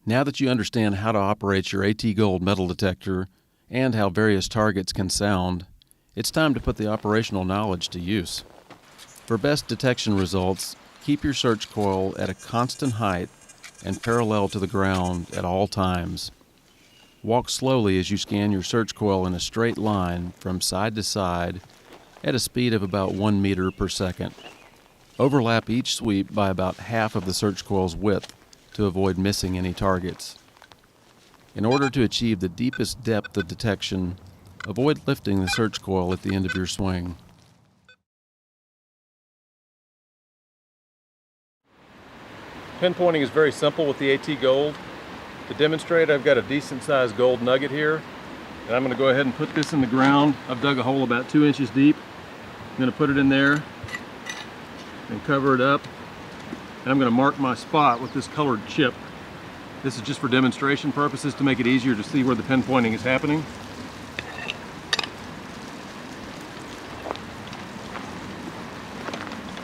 Now that you understand how to operate your AT Gold metal detector and how various targets can sound, it's time to put the operational knowledge to use. For best detection results, keep your search coil at a constant height and parallel to the ground at all times. Walk slowly as you scan your search coil in a straight line from side to side at a speed of about 1 meter per second. Overlap each sweep by about half of the search coil's width to avoid missing any targets. In order to achieve the deepest depth of detection, avoid lifting the search coil at the end of your swing. Pinpointing is very simple with the AT Gold. To demonstrate, I've got a decent sized gold nugget here, and I'm going to go ahead and put this in the ground. I've dug a hole about 2 inches deep. I'm going to put it in there and cover it up, and I'm going to mark my spot with this colored chip. This is just for demonstration purposes to make it easier to see where the pinpointing is happening.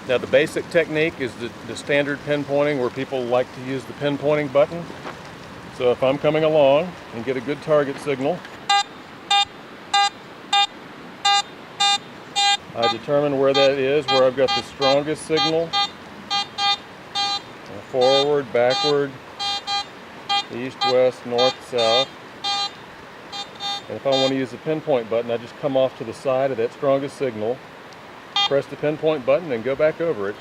Now the basic technique is the standard pinpointing where people like to use the pinpointing button. So if I'm coming along and get a good target signal, I determine where that is, where I've got the strongest signal. Forward, backward, east, west, north, south. And if I want to use the pinpoint button, I just come off to the side of that strongest signal, press the pinpoint button, and go back over it.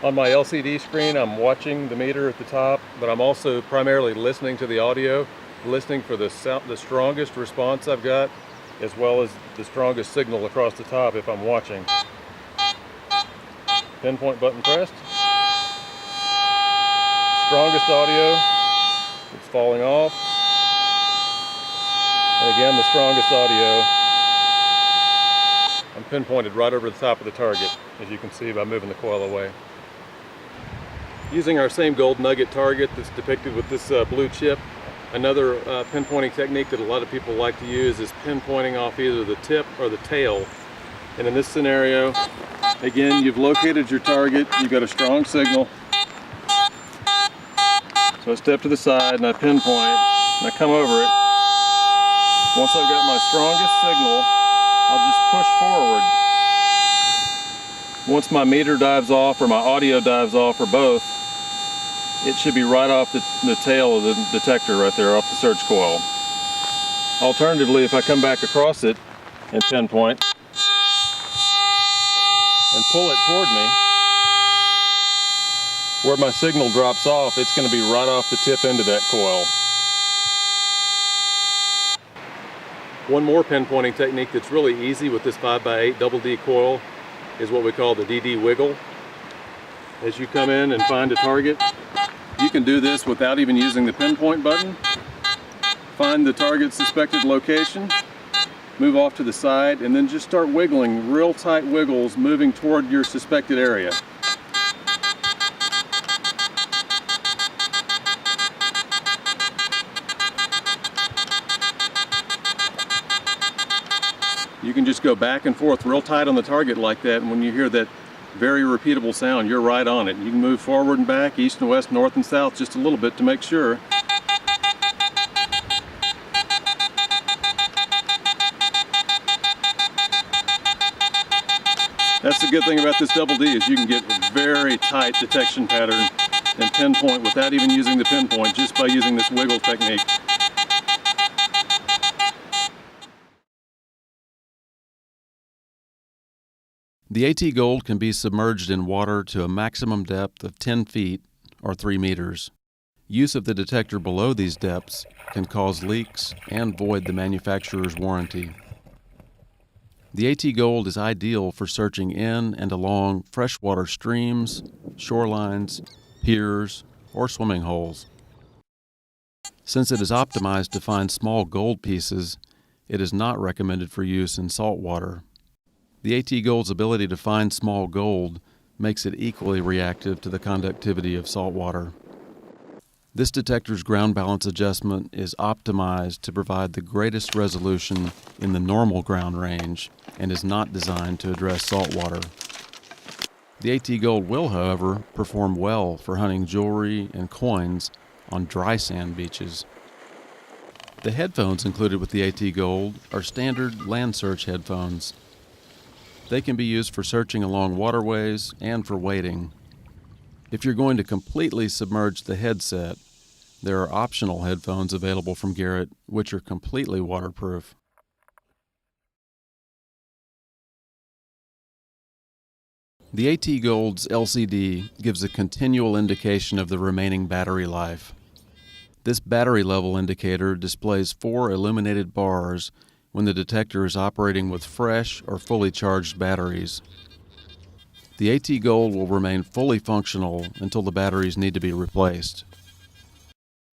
On my LCD screen, I'm watching the meter at the top, but I'm also primarily listening to the audio, listening for the strongest response I've got, as well as the strongest signal across the top if I'm watching. Pinpoint button pressed. Strongest audio, it's falling off. And again, the strongest audio. I'm pinpointed right over the top of the target, as you can see by moving the coil away. Using our same gold nugget target that's depicted with this blue chip, another pinpointing technique that a lot of people like to use is pinpointing off either the tip or the tail. And in this scenario, again, you've located your target, you've got a strong signal. So I step to the side and I pinpoint, and I come over it. Once I've got my strongest signal, I'll just push forward. Once my meter dives off or my audio dives off or both, it should be right off the tail of the detector right there, off the search coil. Alternatively, if I come back across it and pinpoint and pull it toward me, where my signal drops off, it's going to be right off the tip end of that coil. One more pinpointing technique that's really easy with this 5x8 double D coil is what we call the DD wiggle. As you come in and find a target, you can do this without even using the pinpoint button. Find the target's suspected location, move off to the side, and then just start wiggling, real tight wiggles, moving toward your suspected area. You can just go back and forth real tight on the target like that, and when you hear that very repeatable sound, you're right on it. You can move forward and back, east and west, north and south just a little bit to make sure. That's the good thing about this double D, is you can get a very tight detection pattern and pinpoint without even using the pinpoint, just by using this wiggle technique. The AT Gold can be submerged in water to a maximum depth of 10 feet or 3 meters. Use of the detector below these depths can cause leaks and void the manufacturer's warranty. The AT Gold is ideal for searching in and along freshwater streams, shorelines, piers, or swimming holes. Since it is optimized to find small gold pieces, it is not recommended for use in salt water. The AT Gold's ability to find small gold makes it equally reactive to the conductivity of salt water. This detector's ground balance adjustment is optimized to provide the greatest resolution in the normal ground range and is not designed to address saltwater. The AT Gold will, however, perform well for hunting jewelry and coins on dry sand beaches. The headphones included with the AT Gold are standard land search headphones. They can be used for searching along waterways and for wading. If you're going to completely submerge the headset, there are optional headphones available from Garrett which are completely waterproof. The AT Gold's LCD gives a continual indication of the remaining battery life. This battery level indicator displays 4 illuminated bars when the detector is operating with fresh or fully charged batteries. The AT Gold will remain fully functional until the batteries need to be replaced.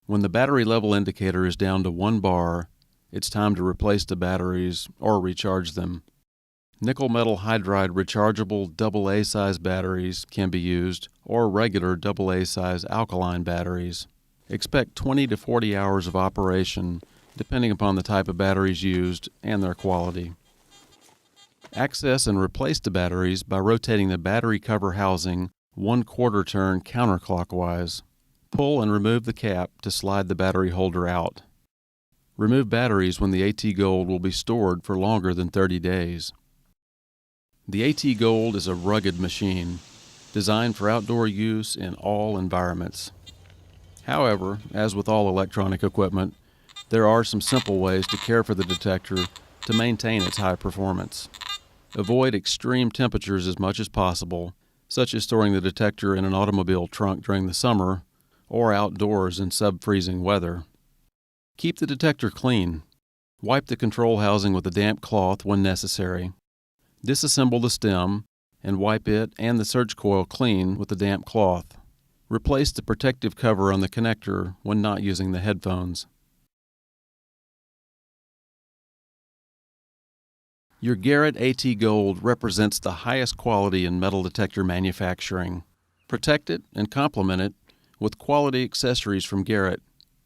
When the battery level indicator is down to 1 bar, it's time to replace the batteries or recharge them. Nickel metal hydride rechargeable AA size batteries can be used, or regular AA size alkaline batteries. Expect 20 to 40 hours of operation, depending upon the type of batteries used and their quality. Access and replace the batteries by rotating the battery cover housing 1/4 turn counterclockwise. Pull and remove the cap to slide the battery holder out. Remove batteries when the AT Gold will be stored for longer than 30 days. The AT Gold is a rugged machine, designed for outdoor use in all environments. However, as with all electronic equipment, there are some simple ways to care for the detector to maintain its high performance. Avoid extreme temperatures as much as possible, such as storing the detector in an automobile trunk during the summer or outdoors in sub-freezing weather. Keep the detector clean. Wipe the control housing with a damp cloth when necessary. Disassemble the stem and wipe it and the search coil clean with a damp cloth. Replace the protective cover on the connector when not using the headphones. Your Garrett AT Gold represents the highest quality in metal detector manufacturing. Protect it and complement it with quality accessories from Garrett,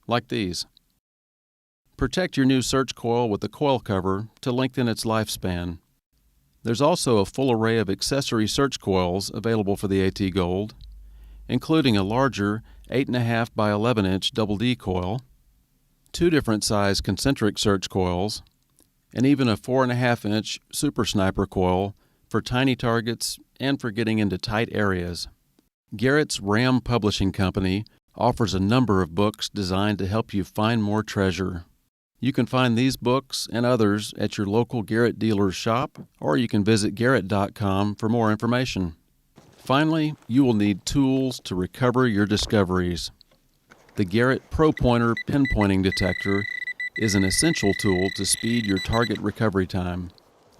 like these. Protect your new search coil with a coil cover to lengthen its lifespan. There's also a full array of accessory search coils available for the AT Gold, including a larger 8.5 by 11 inch double D coil, 2 different size concentric search coils, and even a 4.5 inch super sniper coil for tiny targets and for getting into tight areas. Garrett's Ram Publishing Company offers a number of books designed to help you find more treasure. You can find these books and others at your local Garrett dealer's shop, or you can visit garrett.com for more information. Finally, you will need tools to recover your discoveries. The Garrett Pro Pointer pinpointing detector is an essential tool to speed your target recovery time.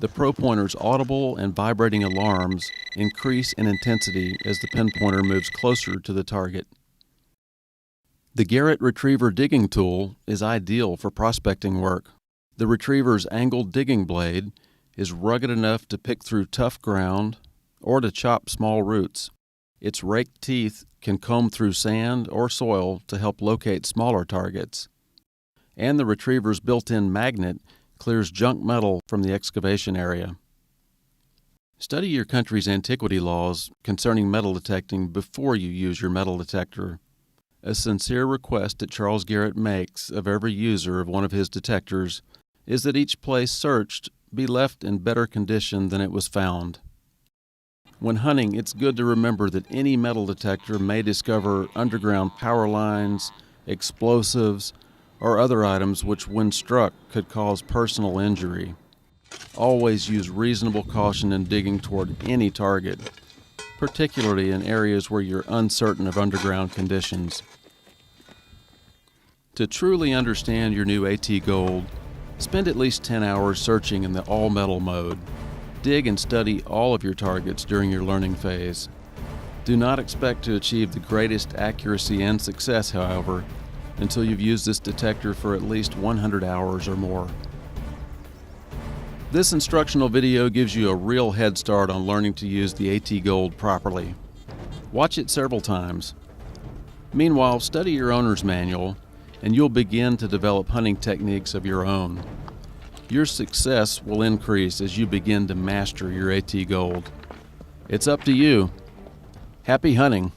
The Pro Pointer's audible and vibrating alarms increase in intensity as the pinpointer moves closer to the target. The Garrett Retriever digging tool is ideal for prospecting work. The Retriever's angled digging blade is rugged enough to pick through tough ground or to chop small roots. Its raked teeth can comb through sand or soil to help locate smaller targets. And the Retriever's built-in magnet clears junk metal from the excavation area. Study your country's antiquity laws concerning metal detecting before you use your metal detector. A sincere request that Charles Garrett makes of every user of one of his detectors is that each place searched be left in better condition than it was found. When hunting, it's good to remember that any metal detector may discover underground power lines, explosives, or other items which, when struck, could cause personal injury. Always use reasonable caution in digging toward any target, particularly in areas where you're uncertain of underground conditions. To truly understand your new AT Gold, spend at least 10 hours searching in the all-metal mode. Dig and study all of your targets during your learning phase. Do not expect to achieve the greatest accuracy and success, however, until you've used this detector for at least 100 hours or more. This instructional video gives you a real head start on learning to use the AT Gold properly. Watch it several times. Meanwhile, study your owner's manual, and you'll begin to develop hunting techniques of your own. Your success will increase as you begin to master your AT Gold. It's up to you. Happy hunting!